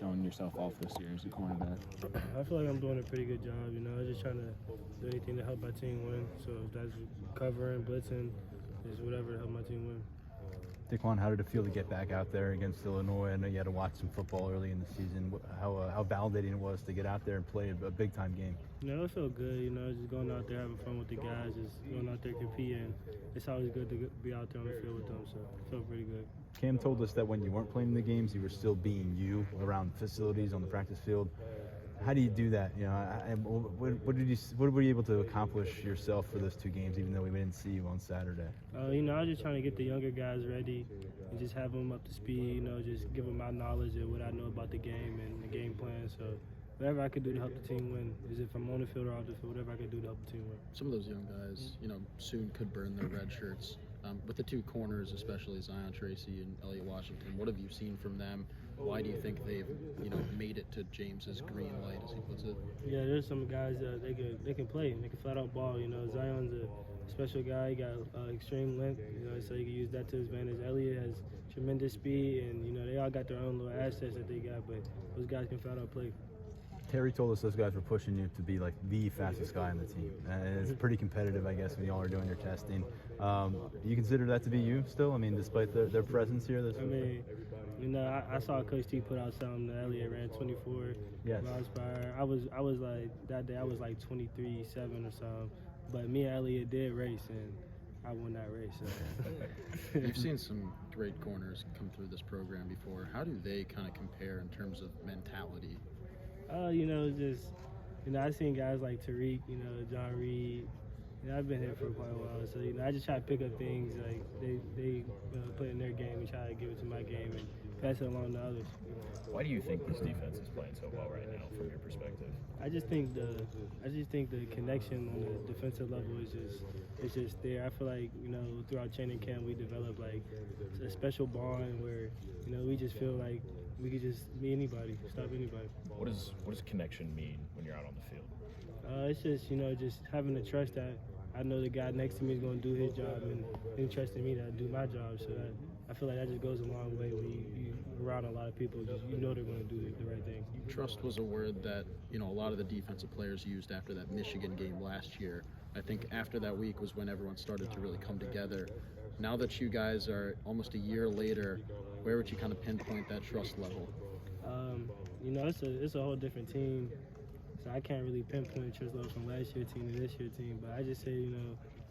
showing yourself off this year as a cornerback? I feel like I'm doing a pretty good job. Just trying to do anything to help my team win. So if that's covering, blitzing, just whatever to help my team win. Daquan, how did it feel to get back out there against Illinois? I know you had to watch some football early in the season. How validating it was to get out there and play a big-time game? It felt good, just going out there having fun with the guys, just going out there competing. It's always good to be out there on the field with them, so it felt pretty good. Cam told us that when you weren't playing the games, you were still being you around facilities on the practice field. How do you do that? What were you able to accomplish yourself for those two games, even though we didn't see you on Saturday? I was just trying to get the younger guys ready and just have them up to speed. Just give them my knowledge of what I know about the game and the game plan. So whatever I could do to help the team win, is if I'm on the field or off the field, whatever I could do to help the team win. Some of those young guys, soon could burn their red shirts. With the two corners, especially Zion Tracy and Elliot Washington, what have you seen from them? Why do you think they've, made it to James's green light, as he puts it? Yeah, there's some guys that they can play. They can flat out ball. Zion's a special guy. He got extreme length. So he can use that to his advantage. Elliot has tremendous speed, and they all got their own little assets that they got. But those guys can flat out play. Terry told us those guys were pushing you to be like the fastest guy on the team. And it's pretty competitive, I guess, when y'all are doing your testing. You consider that to be you still? Despite their presence here? I saw Coach T put out something that Elliot ran 24 miles per hour. I was like, that day I was like 23.7 or something. But me and Elliot did race, and I won that race. So. You've seen some great corners come through this program before. How do they kind of compare in terms of mentality? I've seen guys like Tariq, John Reed. I've been here for quite a while, so I just try to pick up things like they put in their game and try to give it to my game and pass it along to others. Why do you think this defense is playing so well right now, from your perspective? I just think the connection on the defensive level is just there. I feel like throughout training camp we developed like a special bond where we just feel like we could just be anybody, stop anybody. What does connection mean when you're out on the field? It's just just having the trust that I know the guy next to me is going to do his job, and him trusting me to do my job. So I feel like that just goes a long way when you around a lot of people. They're going to do the right thing. Trust was a word that a lot of the defensive players used after that Michigan game last year. I think after that week was when everyone started to really come together. Now that you guys are almost a year later, where would you kind of pinpoint that trust level? It's a whole different team. So I can't really pinpoint trust level from last year's team to this year's team. But I just say,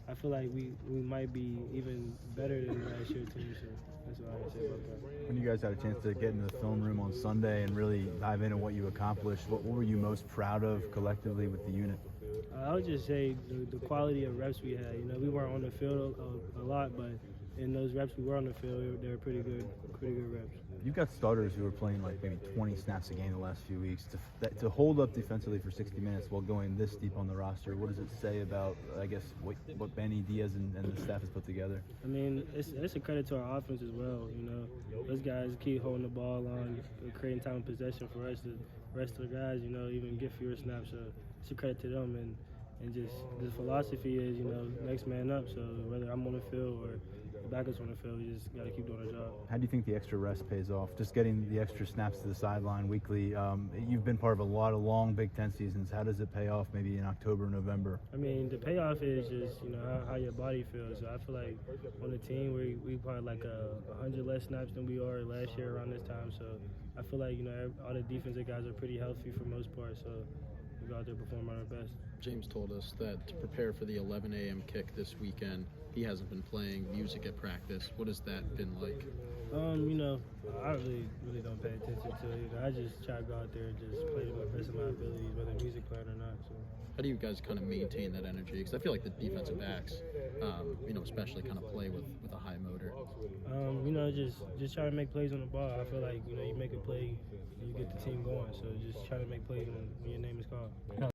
I feel like we might be even better than last year's team. So that's what I would say about that. When you guys had a chance to get into the film room on Sunday and really dive into what you accomplished, what were you most proud of collectively with the unit? I would just say the quality of reps we had. We weren't on the field a lot, but in those reps we were on the field, they were pretty good reps. You've got starters who are playing like maybe 20 snaps a game the last few weeks. To hold up defensively for 60 minutes while going this deep on the roster, what does it say about, I guess, what Benny Diaz and the staff has put together? It's a credit to our offense as well. Those guys keep holding the ball on, creating time of possession for us. The rest of the guys, even get fewer snaps. So it's a credit to them. And just the philosophy is, next man up. So whether I'm on the field or the backups on the field, we just got to keep doing our job. How do you think the extra rest pays off? Just getting the extra snaps to the sideline weekly. You've been part of a lot of long Big Ten seasons. How does it pay off maybe in October, November? The payoff is just, how your body feels. So I feel like on the team, we probably like 100 less snaps than we are last year around this time. So I feel like, all the defensive guys are pretty healthy for the most part. So we go out there performing our best. James told us that to prepare for the 11 a.m. kick this weekend, he hasn't been playing music at practice. What has that been like? I really don't pay attention to it. I just try to go out there and just play to the best of my abilities, whether music playing or not. So. How do you guys kind of maintain that energy? Because I feel like the defensive backs, especially kind of play with a high motor. Just try to make plays on the ball. I feel like, you make a play, you get the team going. So just try to make plays when your name is called.